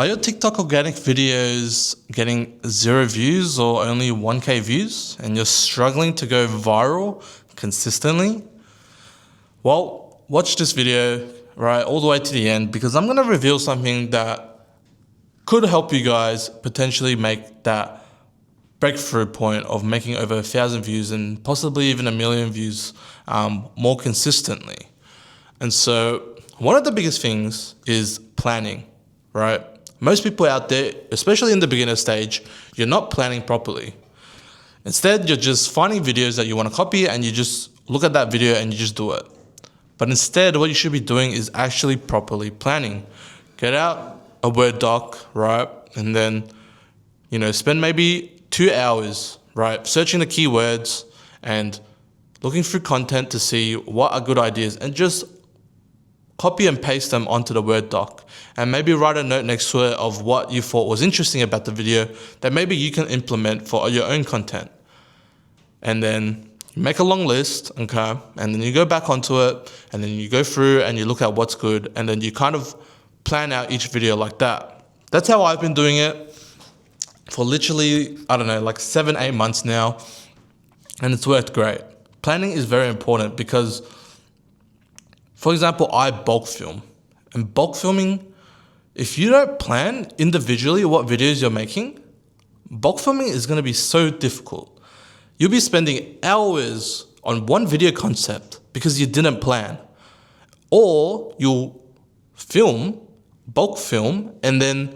Are your TikTok organic videos getting 0 views or only 1K views and you're struggling to go viral consistently? Well, watch this video, right, all the way to the end because I'm going to reveal something that could help you guys potentially make that breakthrough point of making over 1,000 views and possibly even 1,000,000 views more consistently. And so one of the biggest things is planning, right? Most people out there, especially in the beginner stage, you're not planning properly. Instead, you're just finding videos that you want to copy and you just look at that video and you just do it. But instead, what you should be doing is actually properly planning. Get out a Word doc, right? And then, spend maybe 2 hours, right? Searching the keywords and looking through content to see what are good ideas and just copy and paste them onto the Word doc and maybe write a note next to it of what you thought was interesting about the video that maybe you can implement for your own content. And then you make a long list, okay? And then you go back onto it and then you go through and you look at what's good and then you kind of plan out each video like that. That's how I've been doing it for literally, 7-8 months now, and it's worked great. Planning is very important because, for example, I bulk film. And bulk filming, if you don't plan individually what videos you're making, bulk filming is going to be so difficult. You'll be spending hours on one video concept because you didn't plan. Or you'll bulk film, and then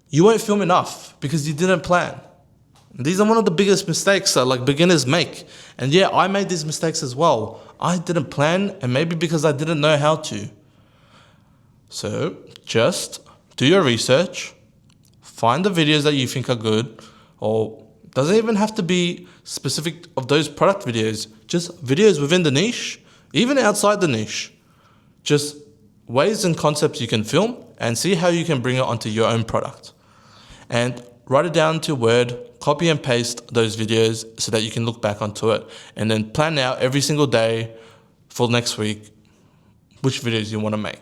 you won't film enough because you didn't plan. These are one of the biggest mistakes that beginners make. And yeah, I made these mistakes as well. I didn't plan, and maybe because I didn't know how to. So just do your research, find the videos that you think are good, or doesn't even have to be specific of those product videos, just videos within the niche, even outside the niche. Just ways and concepts you can film and see how you can bring it onto your own product. And write it down to Word, copy and paste those videos so that you can look back onto it and then plan out every single day for next week which videos you want to make.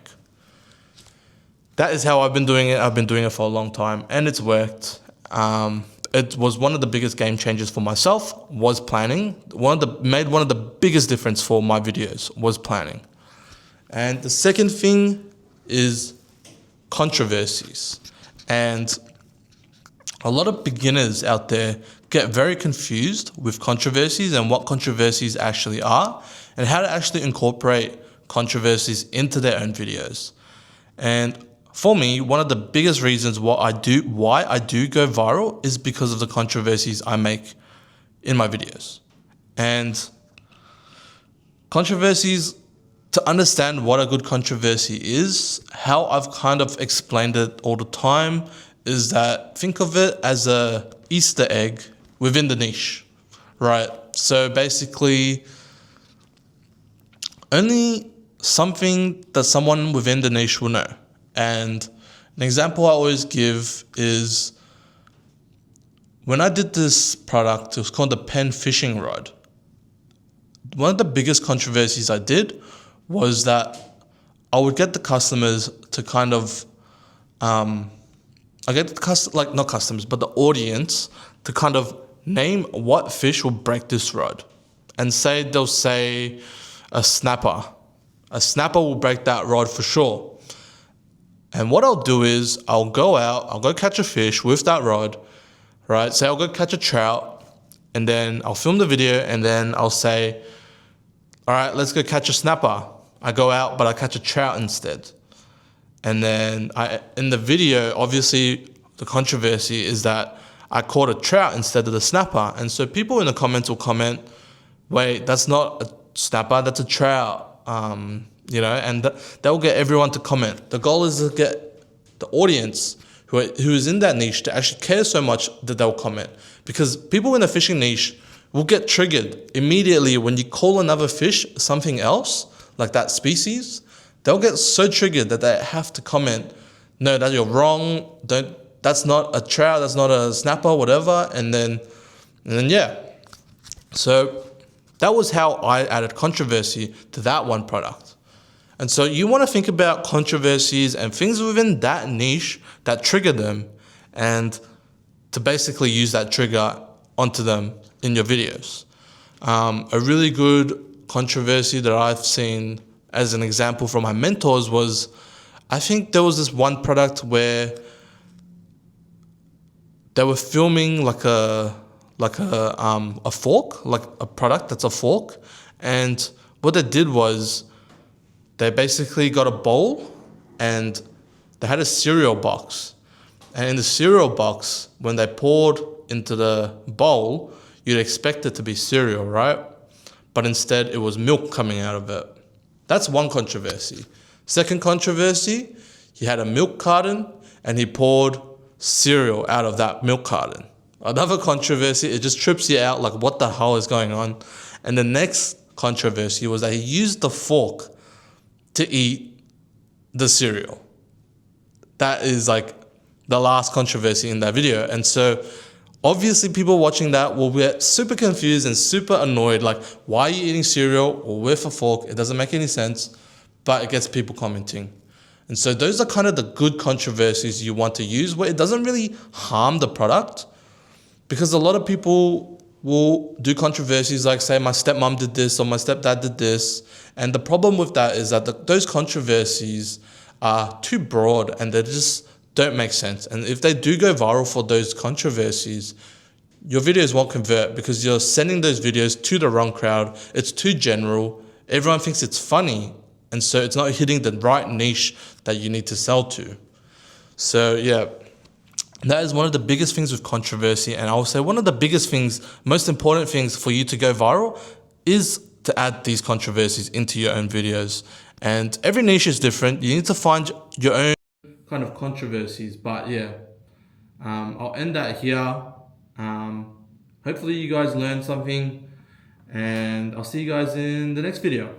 That is how I've been doing it. I've been doing it for a long time and it's worked. It was one of the biggest game changers for myself was planning. Made one of the biggest difference for my videos was planning. And the second thing is controversies. And a lot of beginners out there get very confused with controversies and what controversies actually are and how to actually incorporate controversies into their own videos. And for me, one of the biggest reasons why I do go viral is because of the controversies I make in my videos. And controversies, to understand what a good controversy is, how I've kind of explained it all the time is that think of it as a Easter egg within the niche, right? So basically, only something that someone within the niche will know. And an example I always give is when I did this product, it was called the pen fishing rod. One of the biggest controversies I did was that I would get the customers to kind of, not customers, but the audience to kind of name what fish will break this rod. And they'll say a snapper. A snapper will break that rod for sure. And what I'll do is I'll go catch a fish with that rod, right? Say I'll go catch a trout, and then I'll film the video, and then I'll say, all right, let's go catch a snapper. I go out, but I catch a trout instead. And then in the video, obviously, the controversy is that I caught a trout instead of the snapper. And so people in the comments will comment, wait, that's not a snapper, that's a trout. And that will get everyone to comment. The goal is to get the audience who is in that niche to actually care so much that they'll comment. Because people in the fishing niche will get triggered immediately when you call another fish something else, like that species. They'll get so triggered that they have to comment, no, that you're wrong, that's not a trout, that's not a snapper, whatever, and then yeah. So that was how I added controversy to that one product. And so you want to think about controversies and things within that niche that trigger them, and to basically use that trigger onto them in your videos. A really good controversy that I've seen as an example from my mentors was, I think there was this one product where they were filming like a fork, like a product that's a fork. And what they did was they basically got a bowl and they had a cereal box. And in the cereal box, when they poured into the bowl, you'd expect it to be cereal, right? But instead it was milk coming out of it. That's one controversy. Second controversy, he had a milk carton and he poured cereal out of that milk carton. Another controversy, it just trips you out, like what the hell is going on? And the next controversy was that he used the fork to eat the cereal. That is like the last controversy in that video. And so obviously people watching that will get super confused and super annoyed, like, why are you eating cereal or with a fork? It doesn't make any sense, but it gets people commenting. And so those are kind of the good controversies you want to use, where it doesn't really harm the product, because a lot of people will do controversies like, say, my stepmom did this or my stepdad did this. And the problem with that is that those controversies are too broad and they just don't make sense. And if they do go viral for those controversies, your videos won't convert because you're sending those videos to the wrong crowd. It's too general. Everyone thinks it's funny. And so it's not hitting the right niche that you need to sell to. So yeah, that is one of the biggest things with controversy. And I will say one of the biggest things, most important things for you to go viral is to add these controversies into your own videos. And every niche is different. You need to find your own kind of controversies. But yeah, I'll end that here. Hopefully you guys learned something, and I'll see you guys in the next video.